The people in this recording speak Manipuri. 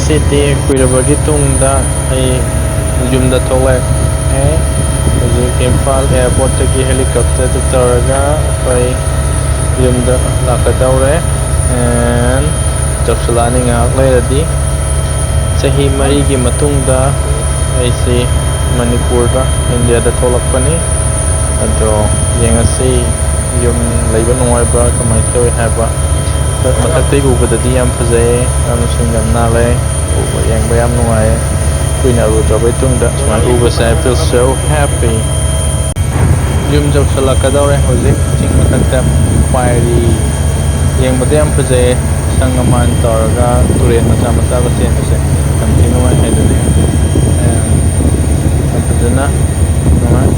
ꯉꯁꯤꯗꯤ ꯀꯨꯏꯔꯕꯒꯤ ꯇꯨꯡꯗ ꯑꯩ ꯌꯨꯝꯗ ꯊꯣꯛꯂꯛꯑꯦ ꯍꯧꯖꯤꯛ ꯏꯝꯐꯥꯜ ꯑꯦꯌꯔꯄꯣꯔꯠꯇꯒꯤ ꯍꯦꯂꯤꯀꯣꯞꯇꯔꯗ ꯇꯧꯔꯒ ꯑꯩꯈꯣꯏ ꯌꯨꯝꯗ ꯂꯥꯛꯀꯗꯧꯔꯦ ꯑꯦꯟ ꯆꯞꯁꯂꯥꯅꯤ ꯉꯥꯏꯍꯥꯛ ꯂꯩꯔꯗꯤ ꯆꯍꯤ 4ꯒꯤ ꯃꯇꯨꯡꯗ ꯑꯩꯁꯤ ꯃꯅꯤꯄꯨꯔꯗ ꯏꯟꯗꯤꯌꯥꯗ ꯊꯣꯛꯂꯛꯄꯅꯤ ꯑꯗꯣ ꯌꯦꯡꯉꯁꯤ ꯌꯨꯝ ꯂꯩꯕ ꯅꯨꯡꯉꯥꯏꯕ꯭ꯔꯥ ꯀꯃꯥꯏꯅ ꯇꯧꯏ ꯍꯥꯏꯕ ꯃꯊꯛꯇꯩ ꯎꯕꯗꯗꯤ ꯌꯥꯝ ꯐꯖꯩ ꯌꯥꯝꯅꯁꯨ ꯌꯥꯝ ꯅꯥꯜꯂꯦ ꯌꯦꯡꯕ ꯌꯥꯝ ꯅꯨꯡꯉꯥꯏꯌꯦ ꯀꯨꯏꯅ ꯎꯔꯨꯗ꯭ꯔꯕꯩ ꯇꯨꯡꯗ ꯁꯨꯃꯥꯏꯅ ꯎꯕꯁꯦ I feel so happy ꯌꯨꯝ ꯌꯧꯁꯜꯂꯛꯀꯗꯧꯔꯦ ꯍꯧꯖꯤꯛ ꯆꯤꯡ ꯃꯊꯛꯇ ꯄꯥꯏꯔꯤ ꯌꯦꯡꯕꯗ ꯌꯥꯝ ꯐꯖꯩꯌꯦ ꯑꯁꯪ ꯑꯃꯥꯟ ꯇꯧꯔꯒ ꯇꯨꯔꯦꯟ ꯃꯆꯥ ꯃꯆꯥꯒ ꯆꯦꯟꯕꯁꯦ ꯌꯥꯝ ꯊꯤ ꯅꯨꯡꯉꯥꯏ ꯍꯥꯏꯗꯨꯅꯤ ꯌꯥꯝ ꯐꯖꯅ ꯅꯨꯡꯉꯥꯏ